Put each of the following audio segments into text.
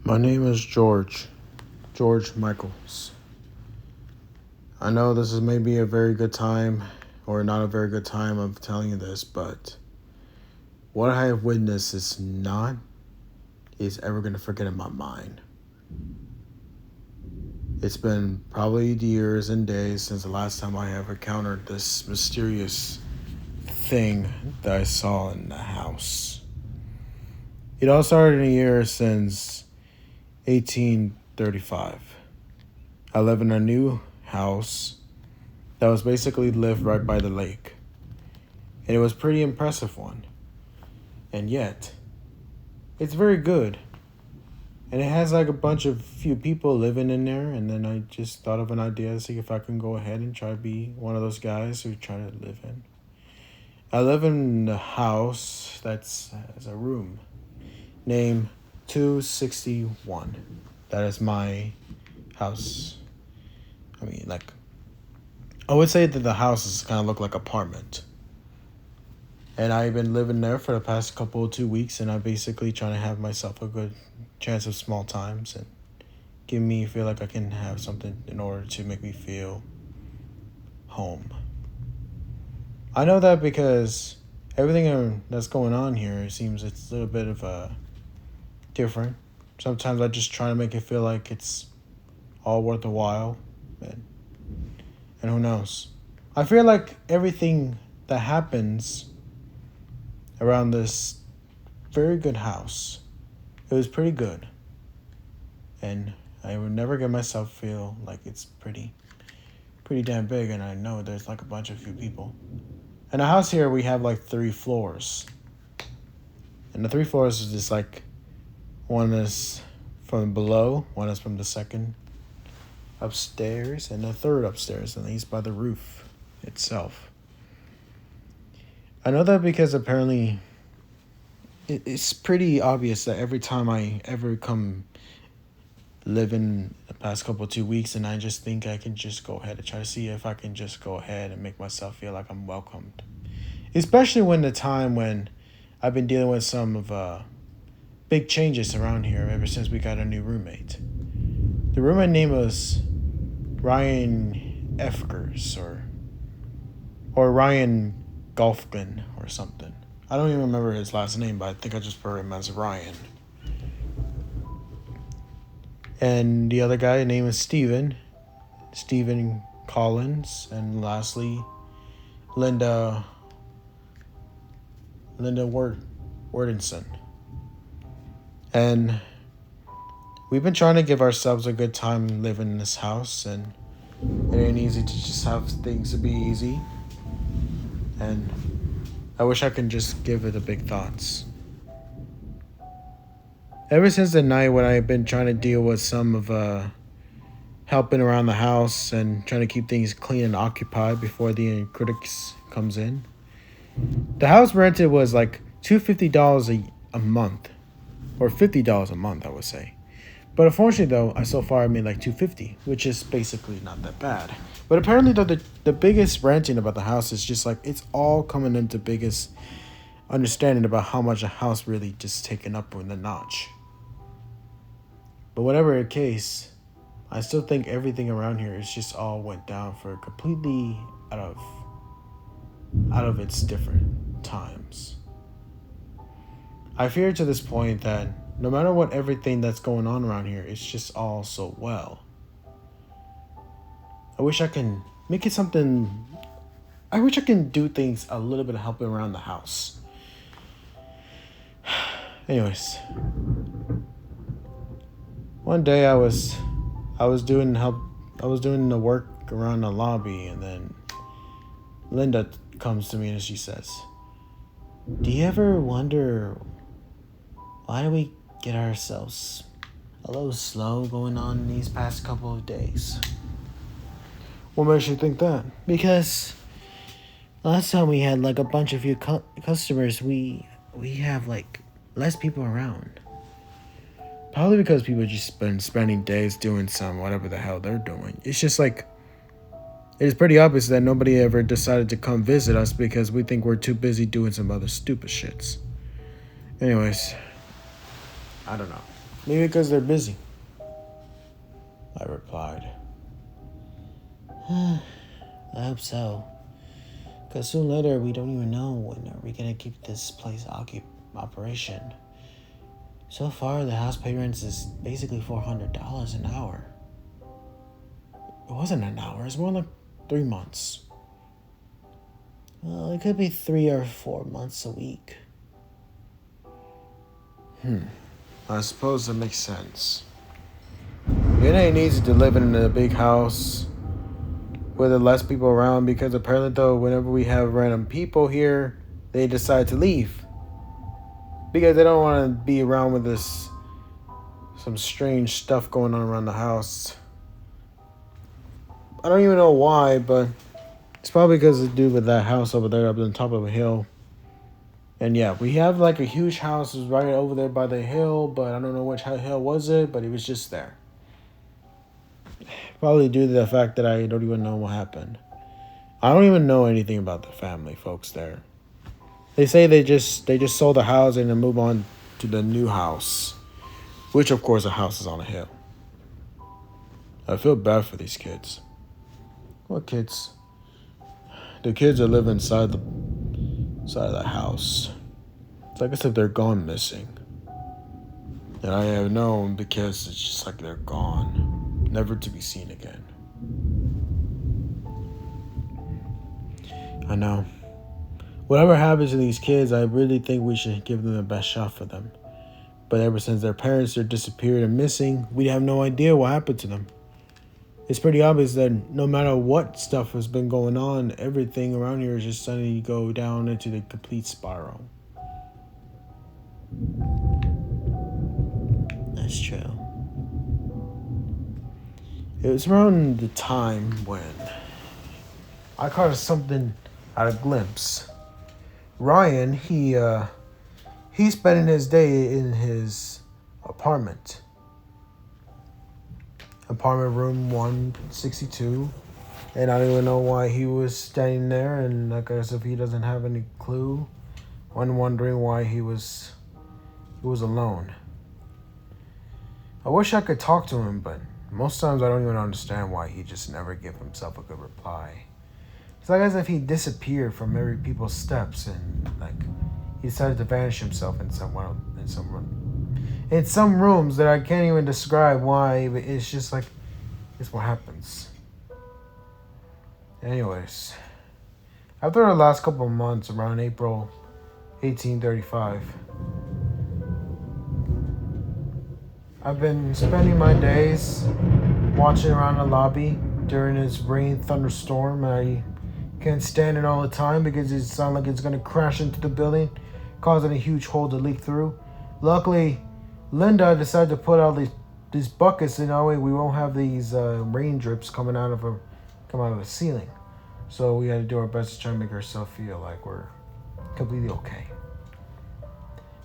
My name is George Michaels. I know this is maybe a very good time or not a very good time of telling you this, but what I have witnessed is ever going to forget in my mind. It's been probably years and days since the last time I have encountered this mysterious thing that I saw in the house. It all started in a year since 1835. I live in a new house that was basically lived right by the lake. And it was a pretty impressive one. And yet, it's very good. And it has like a bunch of few people living in there. And then I just thought of an idea to see if I can go ahead and try to be one of those guys who try to live in. I live in a house that has a room named 261. That is my house. I would say that the house is kind of look like an apartment. And I've been living there for the past 2 weeks, and I'm basically trying to have myself a good chance of small times and give me feel like I can have something in order to make me feel home. I know that because everything that's going on here, it seems it's a little bit of a different. Sometimes I just try to make it feel like it's all worth a while, and who knows. I feel like everything that happens around this very good house, it was pretty good. And I would never get myself feel like it's pretty damn big, and I know there's like a bunch of few people. In the house here, we have like 3 floors. And the 3 floors is just like, one is from below, one is from the second upstairs, and the third upstairs, and he's by the roof itself. I know that because apparently it's pretty obvious that every time I ever come live in the past 2 weeks, and I just think I can just go ahead and try to see if I can just go ahead and make myself feel like I'm welcomed. Especially when I've been dealing with some of big changes around here ever since we got a new roommate. The roommate name was Ryan Efkers or Ryan Golfkin or something. I don't even remember his last name, but I think I just refer him as Ryan. And the other guy, name is Steven Collins, and lastly, Linda Wordinson. And we've been trying to give ourselves a good time living in this house, and it ain't easy to just have things to be easy. And I wish I could just give it a big thoughts. Ever since the night when I've been trying to deal with some of helping around the house and trying to keep things clean and occupied before the critics comes in. The house rented was like $250 a month, or $50 a month, I would say. But unfortunately, though, I so far made like $250, which is basically not that bad. But apparently, though, the biggest ranting about the house is just like it's all coming into biggest understanding about how much a house really just taken up in the notch. But whatever the case, I still think everything around here is just all went down for completely out of its different times. I fear to this point that no matter what everything that's going on around here, it's just all so well. I wish I can make it something. I wish I can do things a little bit of helping around the house. Anyways, one day I was doing the work around the lobby, and then Linda comes to me and she says, "Do you ever wonder why do we get ourselves a little slow going on in these past couple of days?" What makes you think that? Because last time we had like a bunch of few customers, we have like less people around. Probably because people just been spending days doing some whatever the hell they're doing. It's just like, it's pretty obvious that nobody ever decided to come visit us because we think we're too busy doing some other stupid shits. Anyways, I don't know. Maybe because they're busy, I replied. I hope so. Because soon later, we don't even know when are we going to keep this place operation. So far, the house pay rent is basically $400 an hour. It wasn't an hour, it's more like 3 months. Well, it could be 3 or 4 months a week. I suppose that makes sense. It ain't easy to live in a big house with less people around because apparently, though, whenever we have random people here, they decide to leave because they don't want to be around with some strange stuff going on around the house. I don't even know why, but it's probably because of the dude with that house over there up on top of a hill. And yeah, we have like a huge house right over there by the hill, but I don't know which hill was it, but it was just there. Probably due to the fact that I don't even know what happened. I don't even know anything about the family folks there. They say they just sold the house and then move on to the new house, which of course the house is on a hill. I feel bad for these kids. What kids? The kids that live inside the house. It's like as if they're gone missing. And I have known because it's just like they're gone, never to be seen again. I know. Whatever happens to these kids, I really think we should give them the best shot for them. But ever since their parents are disappeared and missing, we have no idea what happened to them. It's pretty obvious that no matter what stuff has been going on, everything around here is just suddenly go down into the complete spiral. That's true. It was around the time when I caught something at a glimpse. Ryan, he's spending his day in his apartment room 162, and I don't even know why he was standing there, and like as if he doesn't have any clue, when wondering why he was alone. I wish I could talk to him, but most times I don't even understand why he just never give himself a good reply. It's like as if he disappeared from every people's steps and like he decided to vanish himself in some rooms that I can't even describe why, but it's just like it's what happens. Anyways, after the last couple of months, around April 1835, I've been spending my days watching around the lobby during this rain thunderstorm. I can't stand it all the time because it sounds like it's going to crash into the building, causing a huge hole to leak through. Luckily, Linda decided to put out these buckets, and that way we won't have these rain drips coming out of the ceiling. So we had to do our best to try and make ourselves feel like we're completely okay.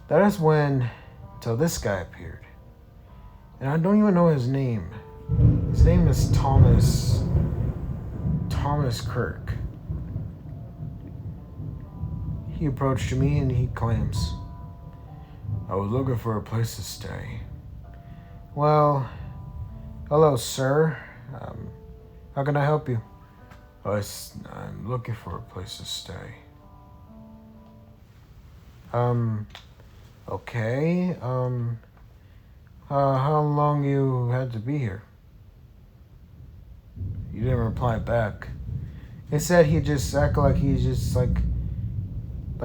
That is when, till this guy appeared. And I don't even know his name. His name is Thomas Kirk. He approached me and he claims, "I was looking for a place to stay." Well, hello, sir. How can I help you? I'm looking for a place to stay. Okay. How long you had to be here? You didn't reply back. It said he just acted like he's just like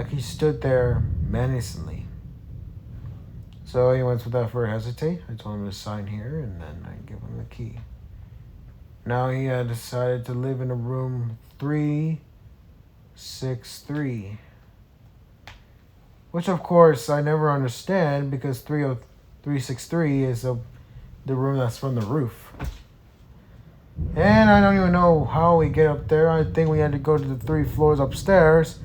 he stood there menacingly. So anyways, without further hesitate, I told him to sign here and then I give him the key. Now he had decided to live in a room 363. Which of course I never understand because 363 is the room that's from the roof. And I don't even know how we get up there. I think we had to go to the 3 floors upstairs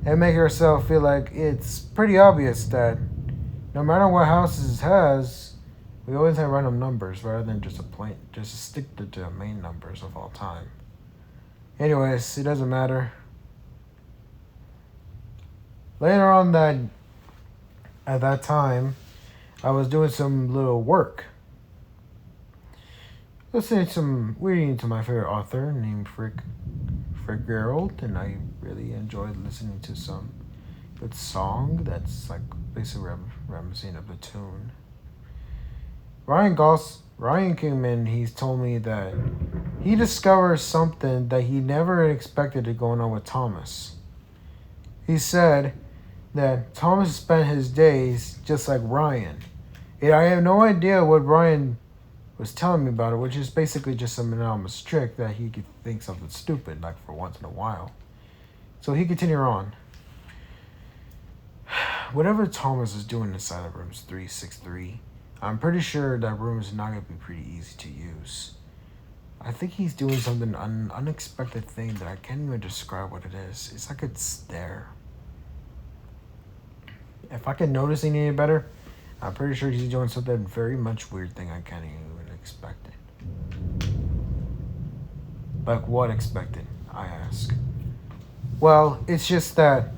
and make ourselves feel like it's pretty obvious that no matter what houses has, we always have random numbers rather than just stick to the main numbers of all time. Anyways, it doesn't matter. Later on at that time, I was doing some little work. Reading to my favorite author named Frick Gerald, and I really enjoyed listening to some good song that's like basically reminiscing of the tune. Ryan came in. He's told me that he discovered something that he never expected to going on with Thomas. He said that Thomas spent his days just like Ryan. And I have no idea what Ryan was telling me about it, which is basically just some anonymous trick that he could think something stupid, like for once in a while. So he continued on. Whatever Thomas is doing inside of rooms 363, I'm pretty sure that room is not going to be pretty easy to use. I think he's doing something unexpected thing that I can't even describe what it is. It's like it's there. If I can notice any better, I'm pretty sure he's doing something very much weird thing I can't even expect it. Like what expected, I ask. Well, it's just that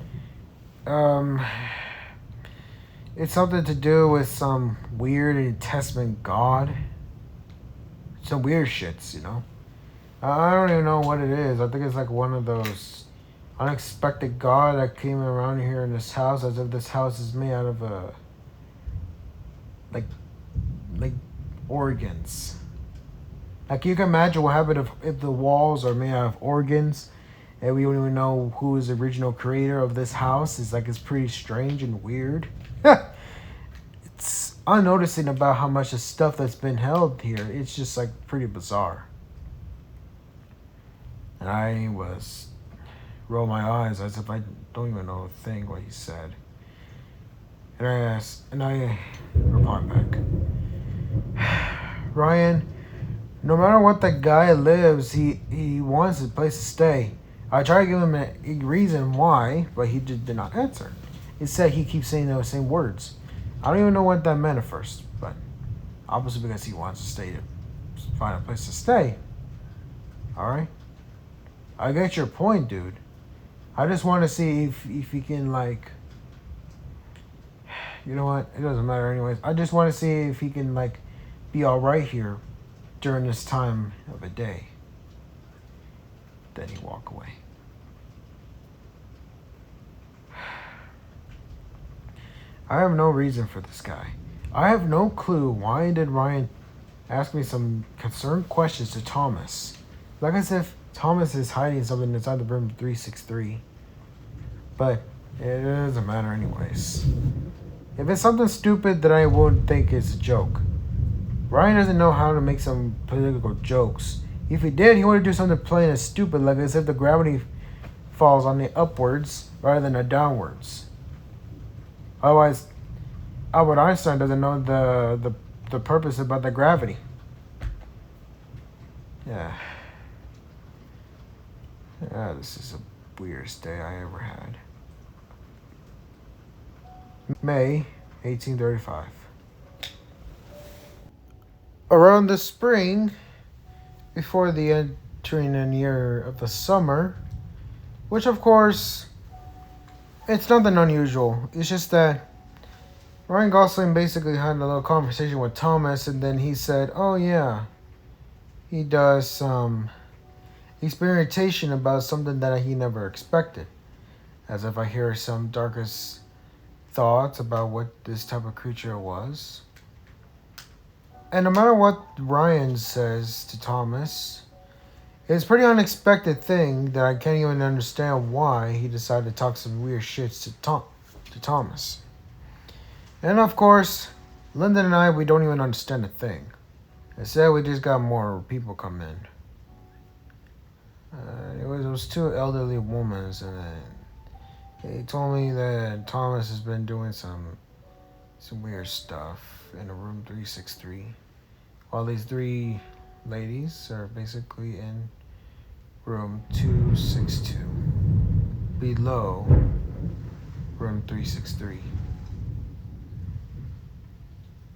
it's something to do with some weird New Testament God. Some weird shits, you know. I don't even know what it is. I think it's like one of those unexpected God that came around here in this house, as if this house is made out of like organs. Like you can imagine what happened if the walls are made out of organs, and we don't even know who is the original creator of this house. It's pretty strange and weird. It's unnoticing about how much of stuff that's been held here. It's just like pretty bizarre. And I roll my eyes as if I don't even know a thing what he said. And I reply back. Ryan, no matter what the guy lives, he wants a place to stay. I tried to give him a reason why, but he just did not answer. Instead, he keeps saying those same words. I don't even know what that meant at first, but obviously because he wants to stay to find a place to stay. Alright? I get your point, dude. I just want to see if he can, like... You know what? It doesn't matter anyways. I just want to see if he can, like, be alright here during this time of a day. Then he walk away. I have no reason for this guy. I have no clue why did Ryan ask me some concerned questions to Thomas. Like as if Thomas is hiding something inside the room 363. But it doesn't matter anyways. If it's something stupid that I won't think is a joke. Ryan doesn't know how to make some political jokes. If he did, he would do something plain and stupid, like as if the gravity falls on the upwards rather than the downwards. Otherwise, Albert Einstein doesn't know the purpose about the gravity. Yeah. This is the weirdest day I ever had. May 1835. Around the spring, before the entering in year of the summer, which of course, it's nothing unusual. It's just that Ryan Gosling basically had a little conversation with Thomas, and then he said, oh yeah, he does some experimentation about something that he never expected. As if I hear some darkest thoughts about what this type of creature was. And no matter what Ryan says to Thomas, it's a pretty unexpected thing that I can't even understand why he decided to talk some weird shits to Thomas. And of course, Lyndon and I, we don't even understand a thing. Instead, we just got more people come in. It was two elderly women, and they told me that Thomas has been doing some weird stuff in the room 363. While these three ladies are basically in room 262. Below room 363.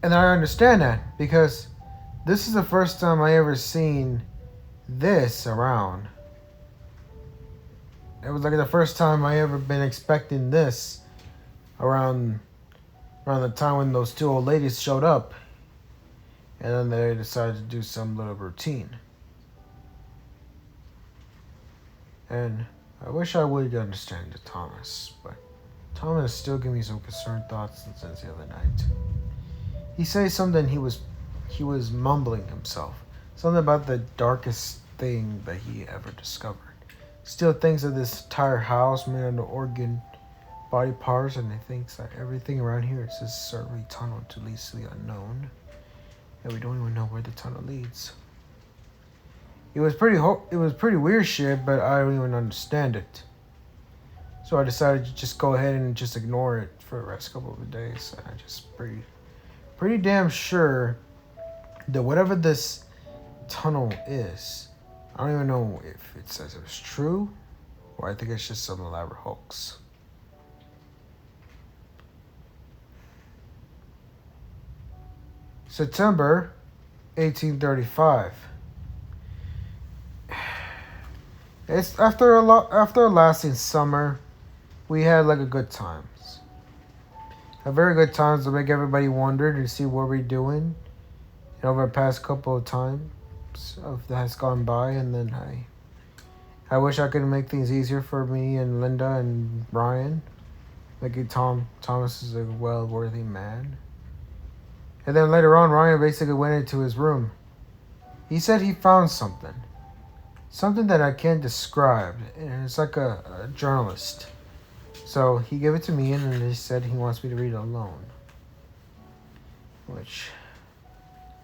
And I understand that because this is the first time I ever seen this around. It was like the first time I ever been expecting this around around the time when those two old ladies showed up. And then they decided to do some little routine. And I wish I would understand it, Thomas, but Thomas still gave me some concerned thoughts since the other night. He said something he was mumbling himself. Something about the darkest thing that he ever discovered. Still thinks of this entire house made out of organ body parts, and he thinks that everything around here is just certainly tunneled to lead to the unknown. And we don't even know where the tunnel leads. It was pretty weird shit, but I don't even understand it. So I decided to just go ahead and just ignore it for the rest couple of days. And I just pretty damn sure that whatever this tunnel is, I don't even know if it says it was true, or I think it's just some elaborate hoax. September 1835. It's after a lasting summer, we had like a good times. A very good times to make everybody wonder to see what we're doing. And over the past couple of times that has gone by, and then I wish I could make things easier for me and Linda and Ryan. Like Thomas is a well-worthy man. And then later on, Ryan basically went into his room. He said he found something. Something that I can't describe. And it's like a journalist. So he gave it to me, and he said he wants me to read it alone. Which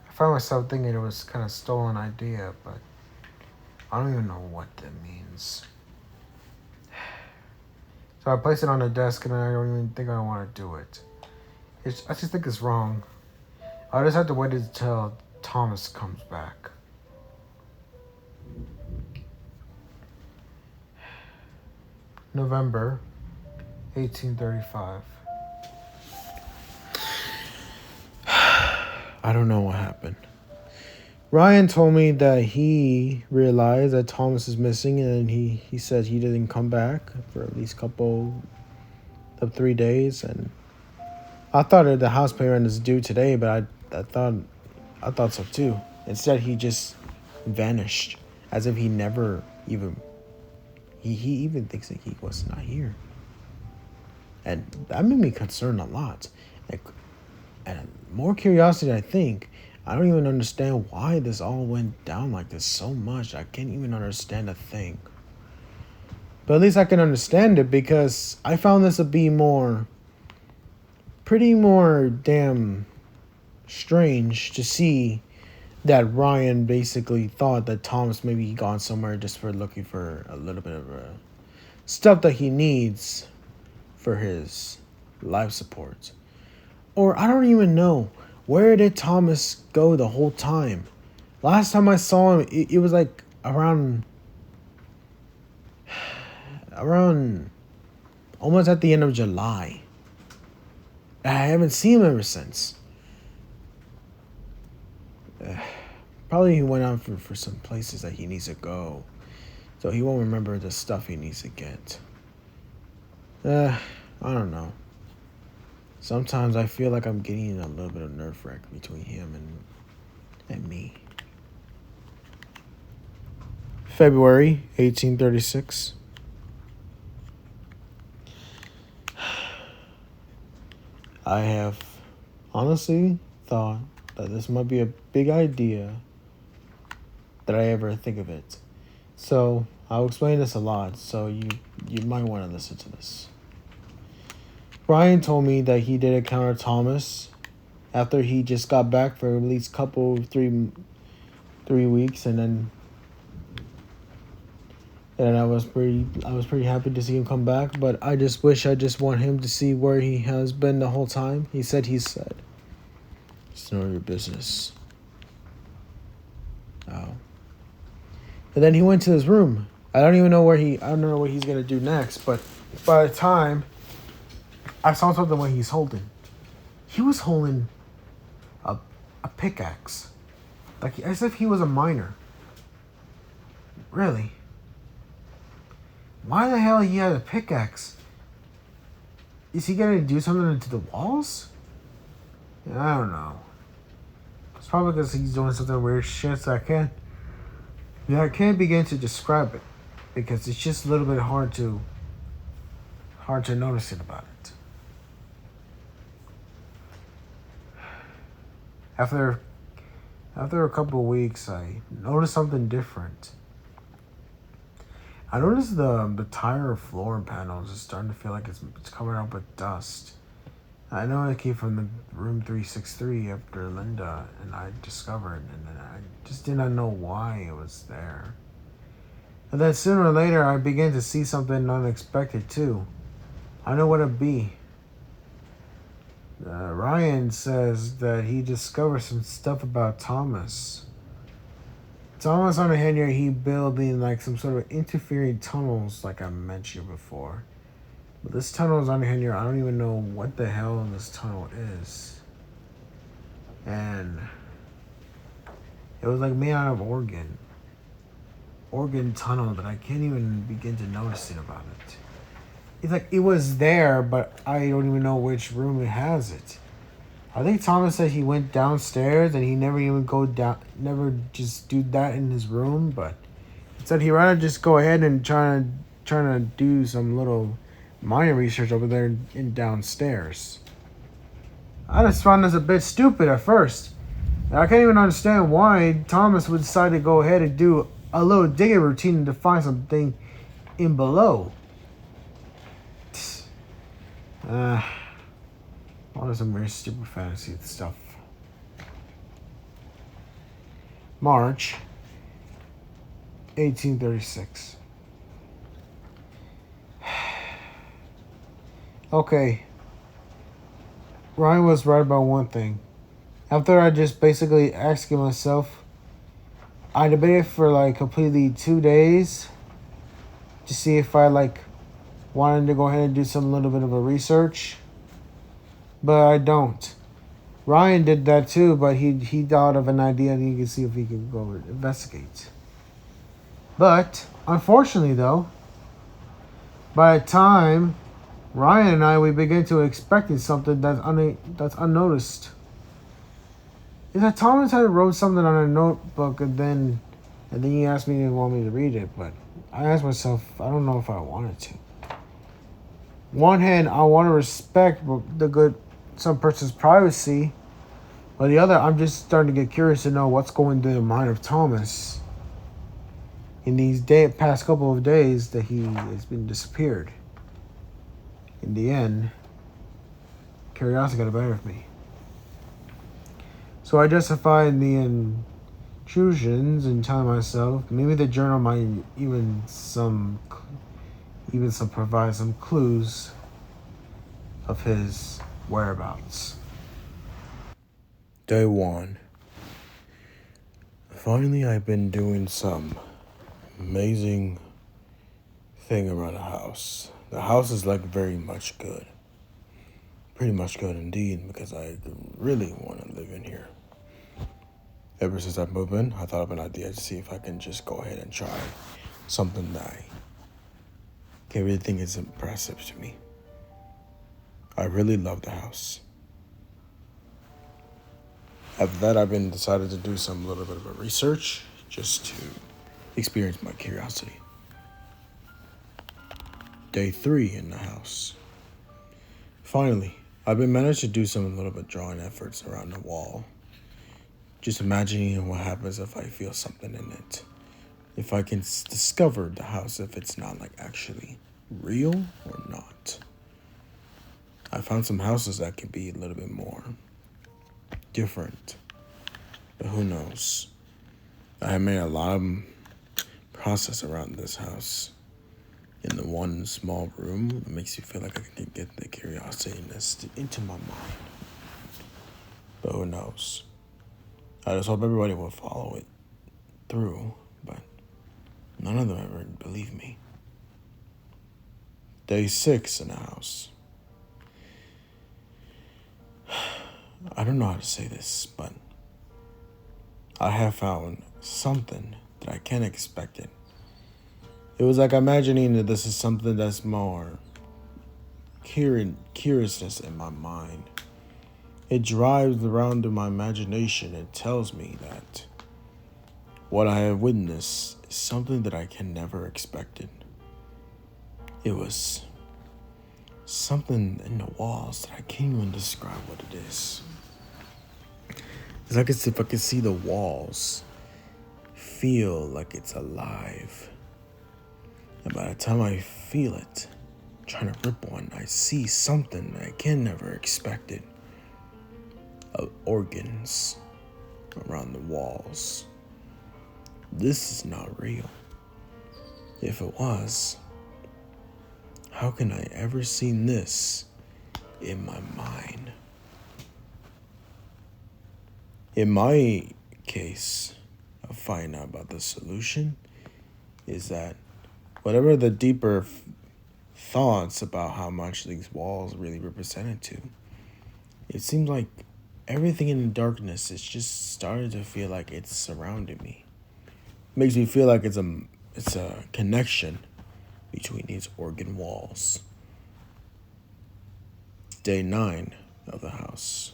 I found myself thinking it was kind of stolen idea, but I don't even know what that means. So I placed it on the desk, and I don't even think I want to do it. I just think it's wrong. I just have to wait until Thomas comes back. November 1835. I don't know what happened. Ryan told me that he realized that Thomas is missing, and he said he didn't come back for at least couple of 3 days, and I thought that the house payment is due today, but I thought so too. Instead, he just vanished, as if he never even. He even thinks that he was not here, and that made me concerned a lot. And more curiosity, I think. I don't even understand why this all went down like this so much. I can't even understand a thing. But at least I can understand it, because I found this to be pretty more damn strange to see that Ryan basically thought that Thomas maybe gone somewhere just for looking for a little bit of stuff that he needs for his life support. Or I don't even know, where did Thomas go the whole time? Last time I saw him, it was like around almost at the end of July. I haven't seen him ever since. Probably he went out for some places that he needs to go, so he won't remember the stuff he needs to get. I don't know. Sometimes I feel like I'm getting a little bit of nerve wreck between him and me. February 1836. I have honestly thought that this might be a big idea that I ever think of it. So I'll explain this a lot, so you might want to listen to this. Brian told me that he did encounter Thomas after he just got back for at least three weeks, and I was pretty happy to see him come back, but I just want him to see where he has been the whole time. He said it's none of your business. Oh. And then he went to his room. I don't know what he's gonna do next, but by the time I saw something what he's holding. He was holding a pickaxe. Like, as if he was a miner. Really? Why the hell he had a pickaxe? Is he gonna do something to the walls? I don't know. It's probably because he's doing something weird shit, so I can't begin to describe it because it's just a little bit hard to notice it about it. After a couple of weeks, I noticed something different. I noticed the tire floor panels is starting to feel like it's covered up with dust. I know it came from the room 363 after Linda and I discovered, and then I just did not know why it was there. And then sooner or later, I began to see something unexpected too. I know what it'd be. Ryan says that he discovered some stuff about Thomas. Thomas on the hand here, he building like some sort of interfering tunnels, like I mentioned before. But this tunnel is on the hand here. I don't even know what the hell this tunnel is. And it was like made out of organ tunnel that I can't even begin to notice it about it. It's like it was there, but I don't even know which room it has it. I think Thomas said he went downstairs and he never even never just do that in his room, but he said he'd rather just go ahead and trying to do some little minor research over there in downstairs. I just found this a bit stupid at first. I can't even understand why Thomas would decide to go ahead and do a little digging routine to find something in below. All of some very stupid fantasy stuff. March 1836. Okay. Ryan was right about one thing. After I just basically asking myself, I debated for like completely 2 days to see if I wanted to go ahead and do some little bit of a research. But I don't. Ryan did that too, but he thought of an idea and he could see if he could go investigate. But unfortunately though, by the time Ryan and we began to expecting something that's unnoticed. Is that Thomas had wrote something on a notebook and then he asked me if he wanted me to read it, but I asked myself, I don't know if I wanted to. One hand, I want to respect some person's privacy, but the other, I'm just starting to get curious to know what's going through the mind of Thomas in these past couple of days that he has been disappeared. In the end, curiosity got the better of me. So I justified the intrusions and telling myself maybe the journal might even provide some clues of his whereabouts. Day 1. Finally, I've been doing some amazing thing around the house. The house is very much good. Pretty much good indeed, because I really want to live in here. Ever since I moved in, I thought of an idea to see if I can just go ahead and try something that I can really think is impressive to me. I really love the house. After that, I've been decided to do some little bit of a research just to experience my curiosity. Day 3 in the house. Finally, I've been managed to do some little bit drawing efforts around the wall. Just imagining what happens if I feel something in it. If I can discover the house, if it's not actually real or not. I found some houses that can be a little bit more different. But who knows? I have made a lot of process around this house. In the one small room, it makes you feel like I can get the curiosity into my mind. But who knows? I just hope everybody will follow it through, but none of them ever believe me. Day 6 in the house. I don't know how to say this, but I have found something that I can't expect it. It was imagining that this is something that's more curiousness in my mind. It drives around in my imagination and tells me that what I have witnessed is something that I can never expected. It was something in the walls that I can't even describe what it is. It's like as if I could see the walls feel like it's alive. And by the time I feel it, trying to rip one, I see something I can never expected. Organs around the walls. This is not real. If it was, how can I ever seen this in my mind? In my case, of finding out about the solution is that whatever the deeper thoughts about how much these walls really represented to, it seems like everything in the darkness is just starting to feel like it's surrounding me. It makes me feel like it's a connection between these organ walls. Day 9 of the house.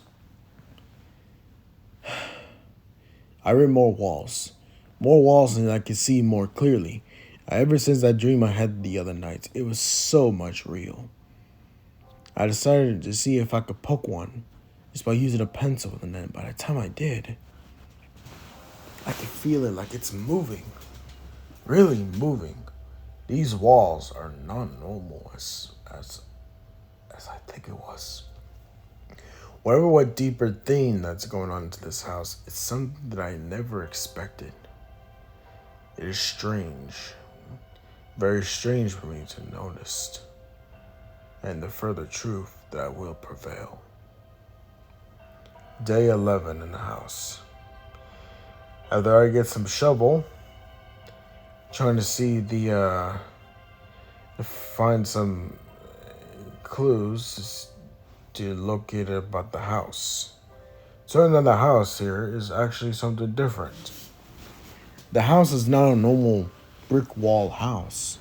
I read more walls and I can see more clearly. Ever since that dream I had the other night, it was so much real. I decided to see if I could poke one just by using a pencil, and then by the time I did, I could feel it like it's moving. Really moving. These walls are not normal as I think it was. What deeper thing that's going on into this house, it's something that I never expected. It is strange. Very strange for me to notice. And the further truth that will prevail. Day 11 in the house. After I get some shovel, trying to see find some clues to locate about the house. Turns out the house here is actually something different. The house is not a normal brick wall house.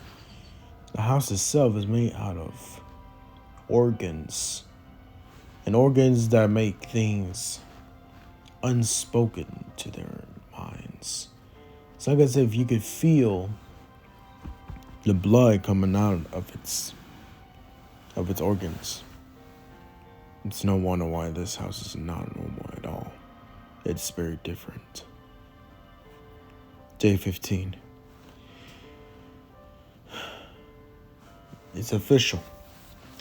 The house itself is made out of organs. And organs that make things unspoken to their minds. It's like as if you could feel the blood coming out of its organs. It's no wonder why this house is not normal at all. It's very different. Day 15. It's official.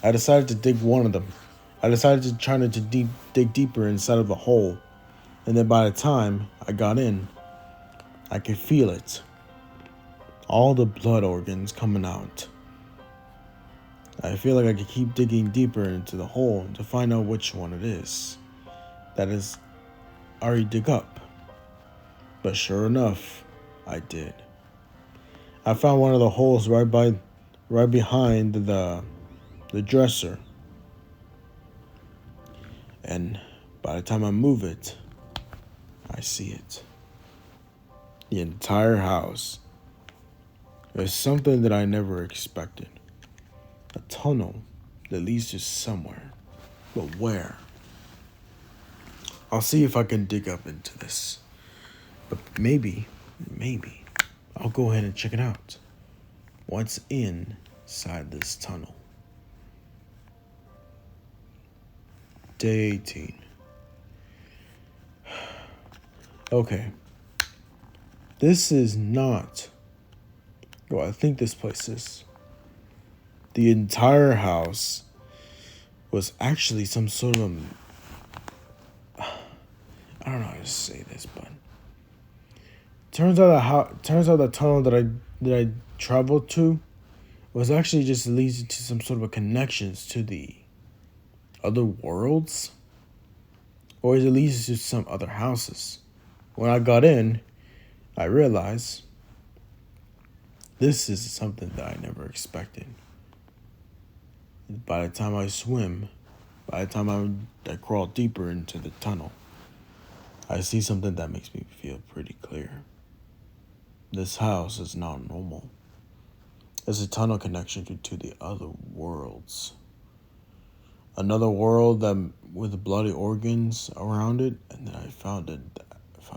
I decided to dig one of them. I decided to try to dig deeper inside of the hole. And then by the time I got in, I could feel it. All the blood organs coming out. I feel like I could keep digging deeper into the hole to find out which one it is. That is already dig up. But sure enough, I did. I found one of the holes right behind the dresser. And by the time I move it, I see it. The entire house. There's something that I never expected. A tunnel that leads to somewhere. But where? I'll see if I can dig up into this. But maybe, I'll go ahead and check it out. What's inside this tunnel? Day 18. Okay. This is not what I think this place is. The entire house was actually some sort of I don't know how to say this, but turns out the tunnel that I traveled to was actually just leads to some sort of connections to the other worlds, or it leads to some other houses. When I got in, I realized this is something that I never expected. By the time I swim, by the time I crawl deeper into the tunnel, I see something that makes me feel pretty clear. This house is not normal. It's a tunnel connection to the other worlds. another world that with bloody organs around it, and then I found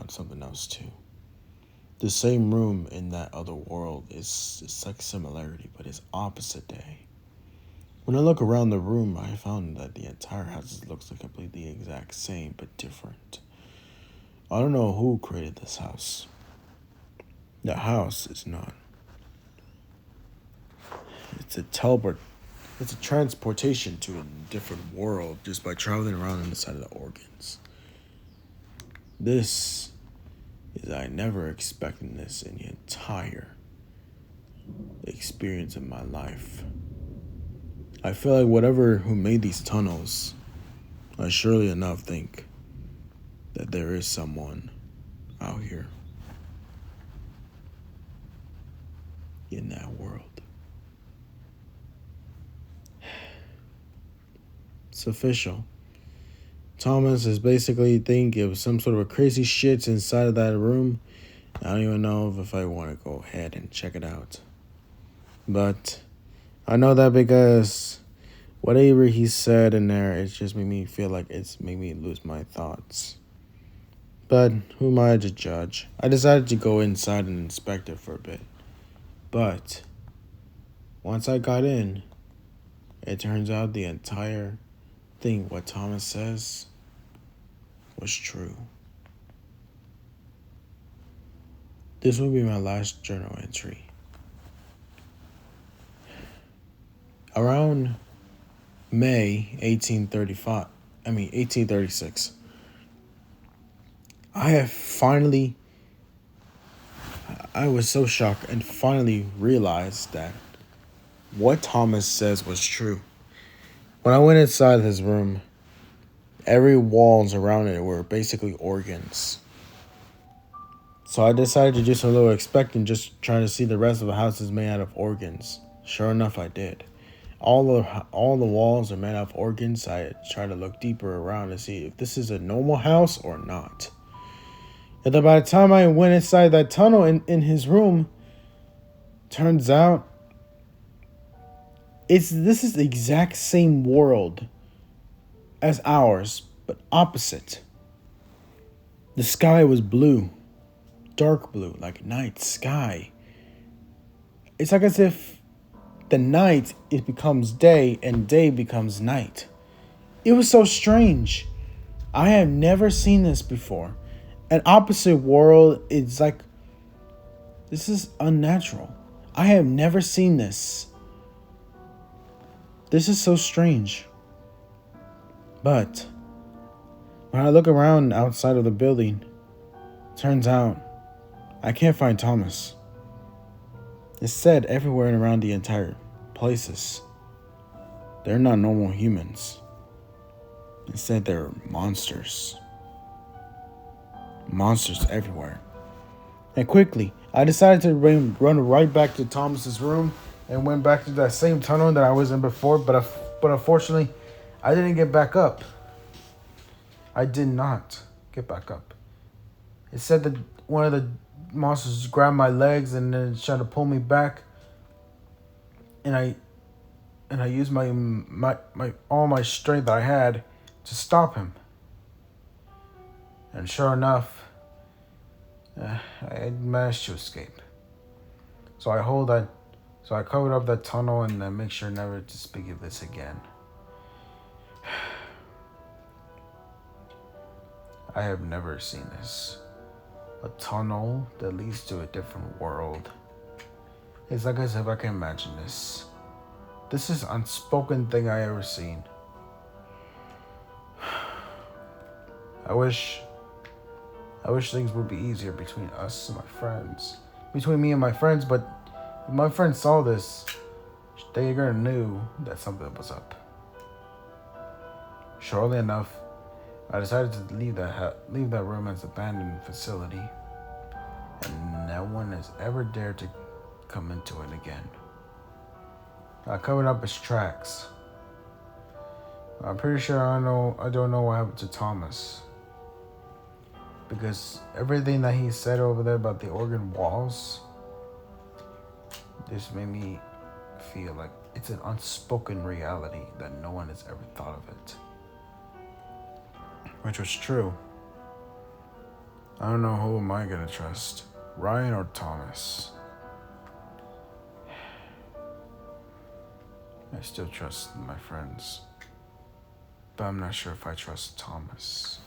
something else too. The same room in that other world is like similarity, but it's opposite day. When I look around the room, I found that the entire house looks like completely the exact same, but different. I don't know who created this house. The house is not. It's a teleport. It's a transportation to a different world just by traveling around inside of the organs. This is I never expected this in the entire experience of my life. I feel like whatever who made these tunnels, I surely enough think that there is someone out here in that world. It's official. Thomas is basically thinking of some sort of a crazy shit inside of that room. I don't even know if I want to go ahead and check it out. But I know that because whatever he said in there, it just made me feel like it's made me lose my thoughts. But who am I to judge? I decided to go inside and inspect it for a bit. But once I got in, it turns out the entire thing, what Thomas says, was true. This will be my last journal entry. Around May 1836, I was so shocked and finally realized that what Thomas says was true. When I went inside his room, every walls around it were basically organs. So I decided to do some little expecting, just trying to see the rest of the house is made out of organs. Sure enough, I did. All the walls are made out of organs. I tried to look deeper around to see if this is a normal house or not. And then by the time I went inside that tunnel in his room, turns out this is the exact same world as ours, but opposite. The sky was blue, dark blue, like night sky. It's like as if the night it becomes day and day becomes night. It was so strange. I have never seen this before. An opposite world, it's like, this is unnatural. I have never seen this. This is so strange. But when I look around outside of the building, turns out I can't find Thomas. It's said everywhere and around the entire places. They're not normal humans. It said they're monsters. Monsters everywhere. And quickly, I decided to run right back to Thomas's room and went back to that same tunnel that I was in before, but unfortunately, I didn't get back up. I did not get back up. It said that one of the monsters grabbed my legs and then tried to pull me back, and I used my all my strength that I had to stop him. And sure enough, I managed to escape. So I covered up that tunnel and then make sure never to speak of this again. I have never seen this. A tunnel that leads to a different world. It's like as if I can imagine this. This is unspoken thing I ever seen. I wish things would be easier between us and my friends. Between me and my friends, but if my friends saw this, they gonna knew that something was up. Shortly enough, I decided to leave that room as an abandoned facility, and no one has ever dared to come into it again. I covered up his tracks. I'm pretty sure I don't know what happened to Thomas, because everything that he said over there about the organ walls just made me feel like it's an unspoken reality that no one has ever thought of it. Which was true. I don't know who am I gonna trust, Ryan or Thomas. I still trust my friends, but I'm not sure if I trust Thomas.